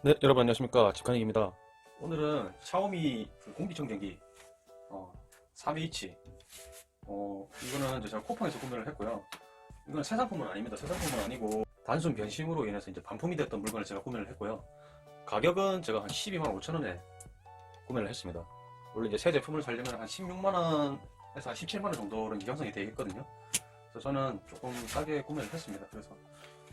네, 여러분 안녕하십니까. 집카닉입니다. 오늘은 샤오미 그 공기청정기 3H 이거는 이제 제가 쿠팡에서 구매를 했고요. 이건 새 상품은 아닙니다. 새 상품은 아니고 단순 변심으로 인해서 이제 반품이 됐던 물건을 제가 구매를 했고요. 가격은 제가 한 12만 5천 원에 구매를 했습니다. 원래 이제 새 제품을 사려면 한 16만 원에서 한 17만 원 정도는 형성이 되어 있거든요. 그래서 저는 조금 싸게 구매를 했습니다. 그래서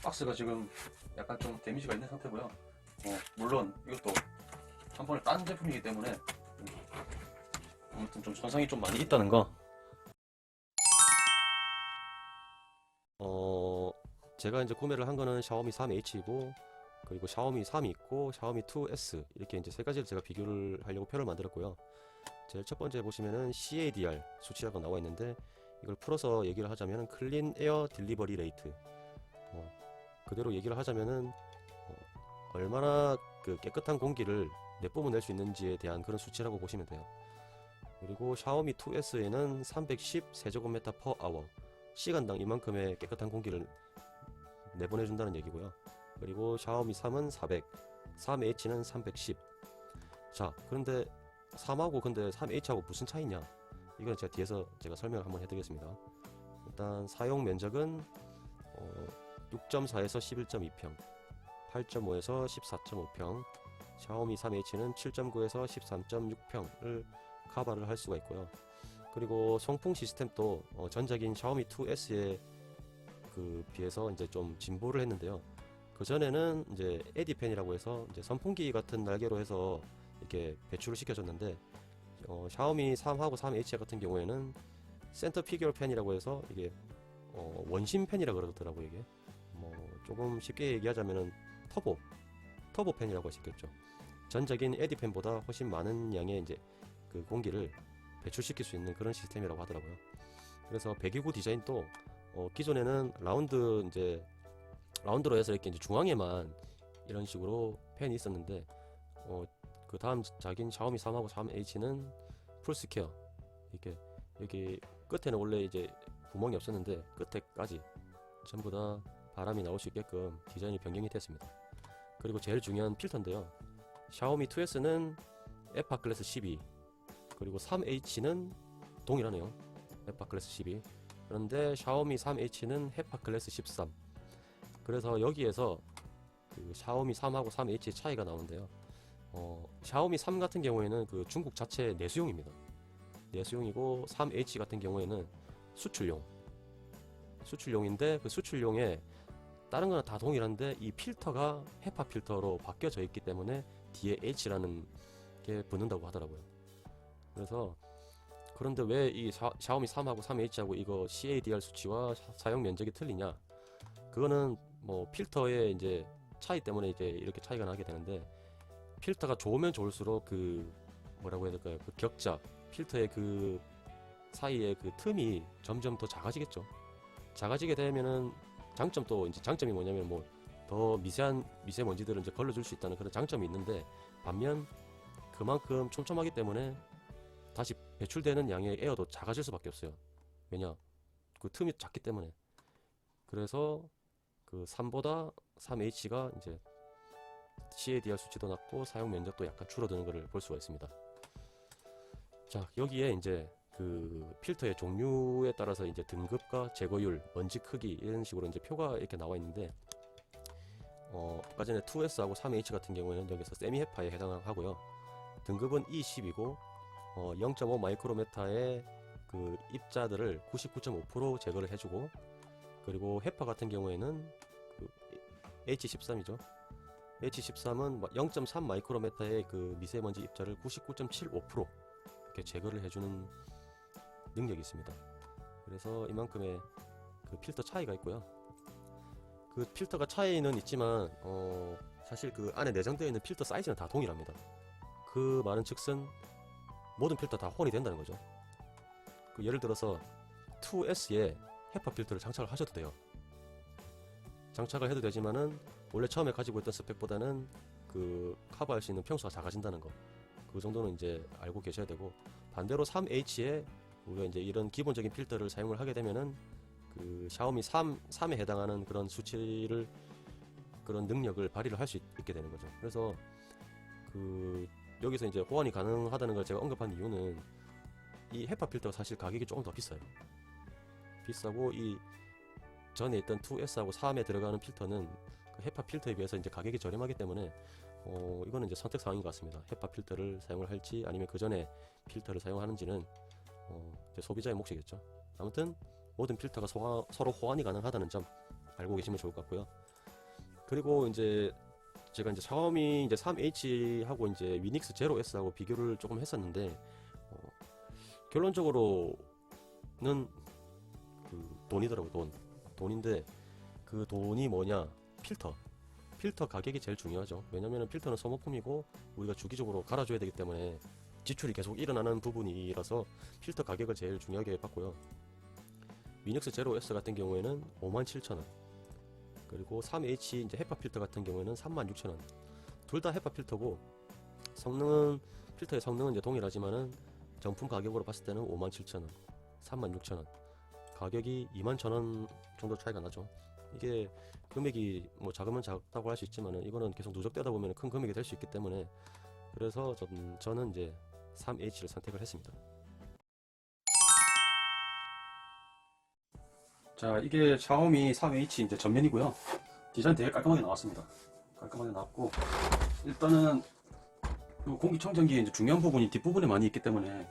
박스가 지금 약간 좀 데미지가 있는 상태고요. 물론 이것도 한 번에 딴 제품이기 때문에 아무튼 좀 손상이 좀 많이 있다는 거. 어, 제가 이제 구매를 한 거는 샤오미 3H이고, 그리고 샤오미 3이 있고, 샤오미 2S 이렇게 이제 세 가지를 제가 비교를 하려고 표를 만들었고요. 제일 첫 번째 보시면은 CADR 수치라고 나와 있는데, 이걸 풀어서 얘기를 하자면은 클린 에어 딜리버리 레이트. 그대로 얘기를 하자면은 얼마나 그 깨끗한 공기를 내뿜어낼 수 있는지에 대한 그런 수치라고 보시면 돼요. 그리고 샤오미 2S에는 310 세제곱미터 퍼 아워, 시간당 이만큼의 깨끗한 공기를 내보내준다는 얘기고요. 그리고 샤오미 3은 400, 3H는 310. 자, 그런데 3하고 근데 3H하고 무슨 차이냐? 이건 제가 뒤에서 제가 설명을 한번 해드리겠습니다. 일단 사용 면적은 6.4에서 11.2평, 8.5에서 14.5평, 샤오미 3H는 7.9에서 13.6평을 커버를 할 수가 있고요. 그리고 송풍 시스템도 전작인 샤오미 2S에 그 비해서 이제 좀 진보를 했는데요. 그 전에는 이제 에디펜이라고 해서 이제 선풍기 같은 날개로 해서 이렇게 배출을 시켜줬는데 샤오미 3하고 3H 같은 경우에는 센터 피규어 펜이라고 해서 이게 원심 펜이라 그러더라고요. 이게 뭐 조금 쉽게 얘기하자면은 터보 펜이라고 할 수 있겠죠. 전적인 에디펜보다 훨씬 많은 양의 이제 그 공기를 배출시킬 수 있는 그런 시스템이라고 하더라고요. 그래서 배기구 디자인도 기존에는 라운드로 해서 이렇게 이제 중앙에만 이런 식으로 펜이 있었는데 그 다음 작인 샤오미 3하고 3H는 풀스퀘어, 이렇게 여기 끝에는 원래 이제 구멍이 없었는데 끝에까지 전부 다 바람이 나올 수 있게끔 디자인이 변경이 됐습니다. 그리고 제일 중요한 필터인데요. 샤오미 2S는 에파 클래스 12, 그리고 3H는 동일하네요. 에파 클래스 12. 그런데 샤오미 3H는 헤파 클래스 13. 그래서 여기에서 그 샤오미 3하고 3H의 차이가 나오는데요. 샤오미 3 같은 경우에는 그 중국 자체 내수용입니다. 내수용이고 3H 같은 경우에는 수출용. 수출용인데 그 수출용에 다른 거는 다 동일한데 이 필터가 헤파 필터로 바뀌어져 있기 때문에 뒤에 H라는 게 붙는다고 하더라고요. 그래서 그런데 왜 이 샤오미 3하고 3H하고 이거 CADR 수치와 사용 면적이 틀리냐? 그거는 뭐 필터의 이제 차이 때문에 이제 이렇게 차이가 나게 되는데, 필터가 좋으면 좋을수록 그 뭐라고 해야 될까요? 그 격자, 필터의 그 사이에 그 틈이 점점 더 작아지겠죠. 작아지게 되면은 장점도 이제 장점이 뭐냐면 뭐 더 미세한 미세먼지들을 이제 걸러줄 수 있다는 그런 장점이 있는데, 반면 그만큼 촘촘하기 때문에 다시 배출되는 양의 에어도 작아질 수밖에 없어요. 왜냐? 그 틈이 작기 때문에. 그래서 그 3보다 3H가 이제 CADR 수치도 낮고 사용 면적도 약간 줄어드는 것을 볼 수가 있습니다. 자, 여기에 이제 그 필터의 종류에 따라서 이제 등급과 제거율, 먼지 크기 이런 식으로 이제 표가 이렇게 나와 있는데, 아까 전에 2S하고 3H 같은 경우에는 여기서 세미 헤파에 해당하고요. 등급은 E10이고 0.5 마이크로메타의 그 입자들을 99.5% 제거를 해주고, 그리고 헤파 같은 경우에는 그 H13이죠. H13은 0.3 마이크로메타의 그 미세먼지 입자를 99.75% 이렇게 제거를 해주는 능력이 있습니다. 그래서 이만큼의 그 필터 차이가 있고요. 그 필터가 차이는 있지만 사실 그 안에 내장되어 있는 필터 사이즈는 다 동일합니다. 그 말은 즉슨 모든 필터 다 혼이 된다는 거죠. 그 예를 들어서 2S에 헤파 필터를 장착을 하셔도 돼요. 장착을 해도 되지만은 원래 처음에 가지고 있던 스펙보다는 그 커버할 수 있는 평수가 작아진다는 거, 그 정도는 이제 알고 계셔야 되고, 반대로 3H에 우리가 이제 이런 기본적인 필터를 사용을 하게 되면은 그 샤오미 3에 해당하는 그런 수치를 그런 능력을 발휘를 할 수 있게 되는 거죠. 그래서 여기서 이제 호환이 가능하다는 걸 제가 언급한 이유는 이 헤파 필터가 사실 가격이 조금 더 비싸요. 비싸고 이 전에 있던 2S하고 3에 들어가는 필터는 그 헤파 필터에 비해서 이제 가격이 저렴하기 때문에 이거는 이제 선택 사항인 것 같습니다. 헤파 필터를 사용을 할지 아니면 그 전에 필터를 사용하는지는 이제 소비자의 몫이겠죠. 아무튼 모든 필터가 서로 호환이 가능하다는 점 알고 계시면 좋을 것 같고요. 그리고 이제 제가 이제 샤오미 이제 3H하고 이제 위닉스 제로 S하고 비교를 조금 했었는데 결론적으로는 그 돈이더라고. 돈인데 그 돈이 뭐냐? 필터 가격이 제일 중요하죠. 왜냐면은 필터는 소모품이고 우리가 주기적으로 갈아줘야 되기 때문에 지출이 계속 일어나는 부분이라서 필터 가격을 제일 중요하게 봤고요. 위닉스 제로 S 같은 경우에는 57,000원, 그리고 3H 이제 헤파 필터 같은 경우에는 36,000원. 둘 다 헤파 필터고 필터의 성능은 이제 동일하지만은 정품 가격으로 봤을 때는 57,000원, 36,000원. 가격이 21,000원 정도 차이가 나죠. 이게 금액이 뭐 작으면 작다고 할 수 있지만은 이거는 계속 누적되다 보면 큰 금액이 될 수 있기 때문에 그래서 저는 이제 3H를 선택을 했습니다. 자, 이게 샤오미 3H 이제 전면이고요. 디자인 되게 깔끔하게 나왔습니다. 깔끔하게 나왔고, 일단은 이 공기청정기의 이제 중요한 부분이 뒷부분에 많이 있기 때문에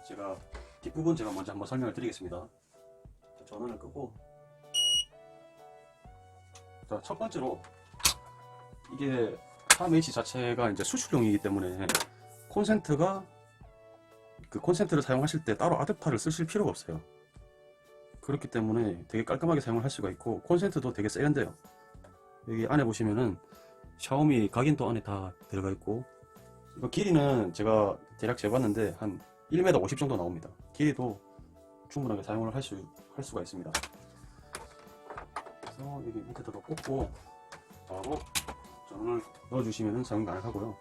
뒷부분 제가 먼저 한번 설명을 드리겠습니다. 자, 전원을 끄고, 자, 첫 번째로 이게 3H 자체가 이제 수출용이기 때문에 콘센트를 사용하실 때 따로 아댑터를 쓰실 필요가 없어요. 그렇기 때문에 되게 깔끔하게 사용을 할 수가 있고, 콘센트도 되게 세련돼요. 여기 안에 보시면은 샤오미 각인도 안에 다 들어가 있고, 이거 길이는 제가 대략 재봤는데 한 1m 50 정도 나옵니다. 길이도 충분하게 사용을 할 수가 있습니다. 그래서 여기 밑에다가 꽂고 바로 전원을 넣어주시면 사용 가능하고요.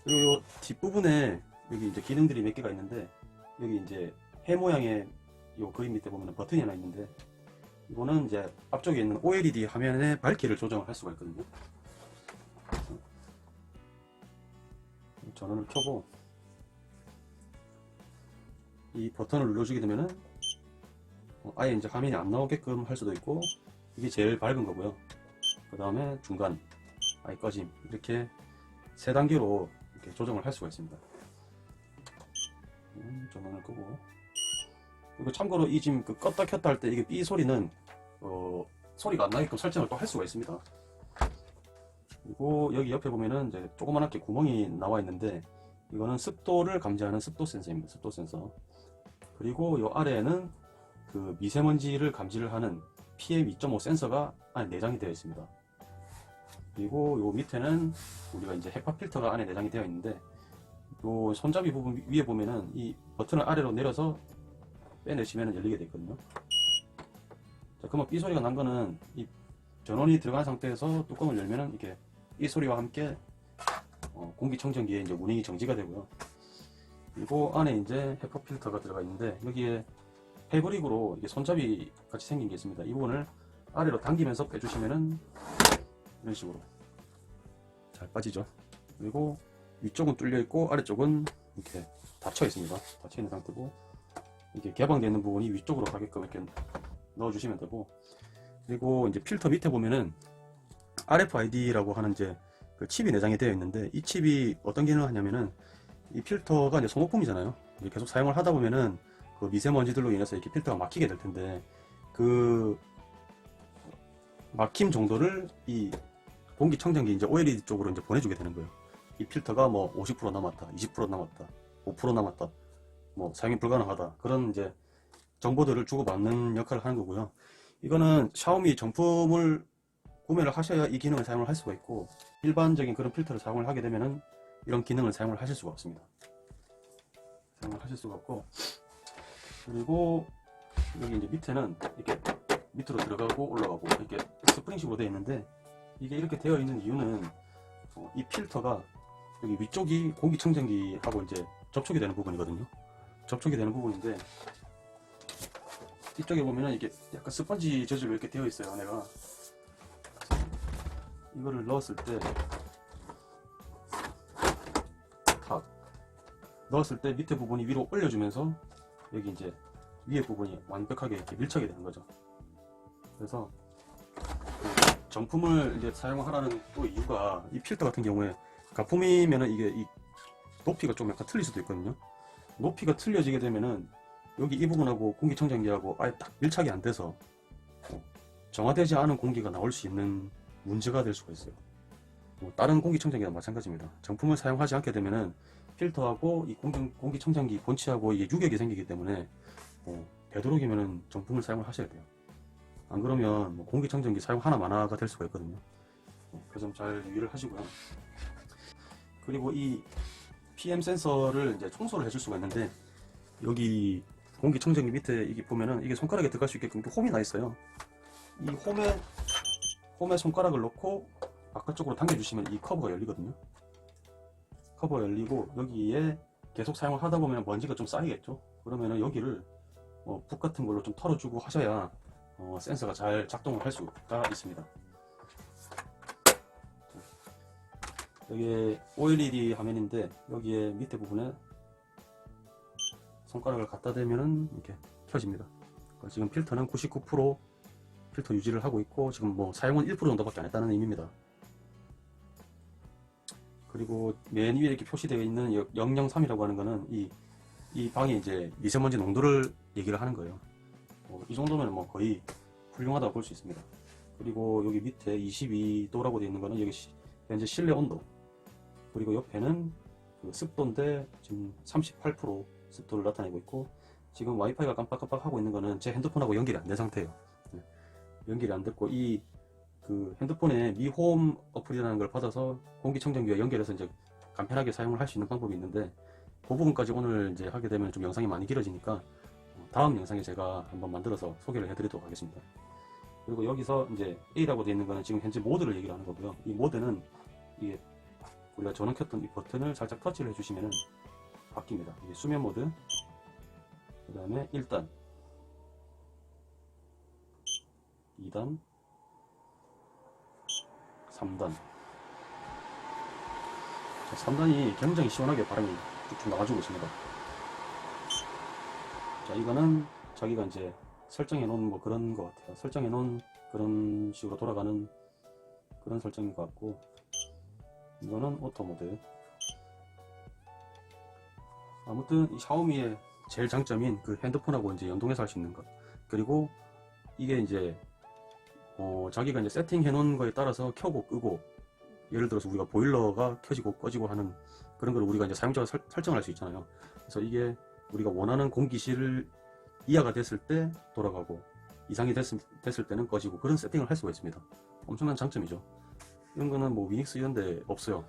그리고 이 뒷부분에 여기 이제 기능들이 몇 개가 있는데, 여기 이제 해 모양의 이 그림 밑에 보면 버튼이 하나 있는데, 이거는 이제 앞쪽에 있는 OLED 화면의 밝기를 조정을 할 수가 있거든요. 전원을 켜고 이 버튼을 눌러주게 되면은 아예 이제 화면이 안 나오게끔 할 수도 있고, 이게 제일 밝은 거고요. 그 다음에 중간, 아예 꺼짐, 이렇게 세 단계로 이렇게 조정을 할 수가 있습니다. 전원을 끄고, 그리고 참고로 이 지금 그 껐다 켰다 할 때 이게 삐 소리는 소리가 안 나게끔 설정을 또 할 수가 있습니다. 그리고 여기 옆에 보면은 이제 조그만하게 구멍이 나와 있는데, 이거는 습도를 감지하는 습도 센서입니다. 습도 센서. 그리고 이 아래에는 그 미세먼지를 감지를 하는 PM2.5 센서가 안에 내장이 되어 있습니다. 그리고 요 밑에는 우리가 이제 헤파 필터가 안에 내장이 되어 있는데, 요 손잡이 부분 위에 보면은 이 버튼을 아래로 내려서 빼내시면 열리게 되어 있거든요. 자, 그러면 삐 소리가 난 거는 이 전원이 들어간 상태에서 뚜껑을 열면은 이렇게 이 소리와 함께 공기청정기에 이제 운행이 정지가 되고요. 그리고 안에 이제 헤파 필터가 들어가 있는데, 여기에 패브릭으로 이게 손잡이 같이 생긴 게 있습니다. 이 부분을 아래로 당기면서 빼주시면은 이런 식으로 잘 빠지죠. 그리고 위쪽은 뚫려 있고 아래쪽은 이렇게 닫혀 있습니다. 닫혀 있는 상태고, 이게 개방되어 있는 부분이 위쪽으로 가게끔 이렇게 넣어주시면 되고, 그리고 이제 필터 밑에 보면은 RFID라고 하는 이제 그 칩이 내장이 되어 있는데, 이 칩이 어떤 기능을 하냐면은, 이 필터가 이제 소모품이잖아요. 이제 계속 사용을 하다 보면은 그 미세먼지들로 인해서 이렇게 필터가 막히게 될 텐데, 그 막힘 정도를 이 공기청정기 이제 OLED 쪽으로 이제 보내주게 되는 거예요. 이 필터가 뭐 50% 남았다, 20% 남았다, 5% 남았다, 뭐 사용이 불가능하다, 그런 이제 정보들을 주고받는 역할을 하는 거고요. 이거는 샤오미 정품을 구매를 하셔야 이 기능을 사용을 할 수가 있고, 일반적인 그런 필터를 사용을 하게 되면은 이런 기능을 사용을 하실 수가 없습니다. 사용을 하실 수가 없고, 그리고 여기 이제 밑에는 이렇게 밑으로 들어가고 올라가고 이렇게 스프링식으로 되어 있는데, 이게 이렇게 되어 있는 이유는 이 필터가 여기 위쪽이 공기청정기하고 이제 접촉이 되는 부분이거든요. 접촉이 되는 부분인데, 이쪽에 보면은 이게 약간 스펀지 재질로 이렇게 되어 있어요. 안에가 이거를 넣었을 때 탁 넣었을 때 밑에 부분이 위로 올려주면서 여기 이제 위에 부분이 완벽하게 이렇게 밀착이 되는 거죠. 그래서 그 정품을 이제 사용하라는 또 이유가, 이 필터 같은 경우에 가품이면은 이게 이 높이가 좀 약간 틀릴 수도 있거든요. 높이가 틀려지게 되면은 여기 이 부분하고 공기청정기하고 아예 딱 밀착이 안 돼서 정화되지 않은 공기가 나올 수 있는 문제가 될 수가 있어요. 다른 공기청정기랑 마찬가지입니다. 정품을 사용하지 않게 되면은 필터하고 이 공기청정기 본체하고 이게 유격이 생기기 때문에 되도록이면은 정품을 사용을 하셔야 돼요. 안 그러면 공기청정기 사용 하나마나가 될 수가 있거든요. 그 점 잘 유의를 하시고요. 그리고 이 PM 센서를 이제 청소를 해줄 수가 있는데, 여기 공기청정기 밑에 이게 보면은 이게 손가락에 들어갈 수 있게끔 홈이 나 있어요. 이 홈에 손가락을 넣고 바깥쪽으로 당겨주시면 이 커버가 열리거든요. 커버가 열리고 여기에 계속 사용을 하다 보면 먼지가 좀 쌓이겠죠. 그러면은 여기를 붓 같은 걸로 좀 털어주고 하셔야 센서가 잘 작동을 할 수가 있습니다. 여기에 OLED 화면인데 여기에 밑에 부분에 손가락을 갖다 대면은 이렇게 켜집니다. 지금 필터는 99% 필터 유지를 하고 있고, 지금 뭐 사용은 1% 정도밖에 안 했다는 의미입니다. 그리고 맨 위에 이렇게 표시되어 있는 003이라고 하는 거는 이 방에 이제 미세먼지 농도를 얘기를 하는 거예요. 이 정도면 뭐 거의 훌륭하다고 볼 수 있습니다. 그리고 여기 밑에 22도라고 되어 있는 거는 여기 현재 실내 온도, 그리고 옆에는 그 습도인데 지금 38% 습도를 나타내고 있고, 지금 와이파이가 깜빡깜빡 하고 있는 거는 제 핸드폰하고 연결이 안 된 상태예요. 연결이 안 됐고, 그 핸드폰에 미홈 어플이라는 걸 받아서 공기청정기와 연결해서 이제 간편하게 사용을 할 수 있는 방법이 있는데, 그 부분까지 오늘 이제 하게 되면 좀 영상이 많이 길어지니까 다음 영상에 제가 한번 만들어서 소개를 해드리도록 하겠습니다. 그리고 여기서 이제 A라고 되어 있는 거는 지금 현재 모드를 얘기를 하는 거고요. 이 모드는 이게 우리가 전원 켰던 이 버튼을 살짝 터치를 해주시면 바뀝니다. 이게 수면 모드, 그 다음에 1단, 2단, 3단. 3단이 굉장히 시원하게 바람이 쭉쭉 나가지고 있습니다. 자, 이거는 자기가 이제 설정해 놓은 뭐 그런 것 같아요. 설정해 놓은 그런 식으로 돌아가는 그런 설정인 것 같고, 이거는 오토 모드. 아무튼 이 샤오미의 제일 장점인 그 핸드폰하고 이제 연동해서 할 수 있는 것, 그리고 이게 이제 자기가 이제 세팅해 놓은 거에 따라서 켜고 끄고, 예를 들어서 우리가 보일러가 켜지고 꺼지고 하는 그런 걸 우리가 이제 사용자가 설정을 할 수 있잖아요. 그래서 이게 우리가 원하는 공기실 이하가 됐을 때 돌아가고, 이상이 됐을 때는 꺼지고, 그런 세팅을 할 수가 있습니다. 엄청난 장점이죠. 이런 거는 뭐 위닉스 이런 데 없어요.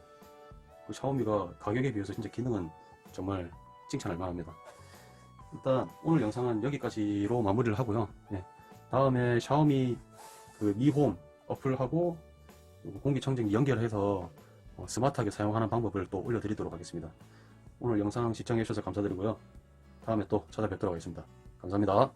그 샤오미가 가격에 비해서 진짜 기능은 정말 칭찬할 만합니다. 일단 오늘 영상은 여기까지로 마무리를 하고요. 네. 다음에 샤오미 그 미홈 어플하고 공기청정기 연결해서 스마트하게 사용하는 방법을 또 올려드리도록 하겠습니다. 오늘 영상 시청해 주셔서 감사드리고요. 다음에 또 찾아뵙도록 하겠습니다. 감사합니다.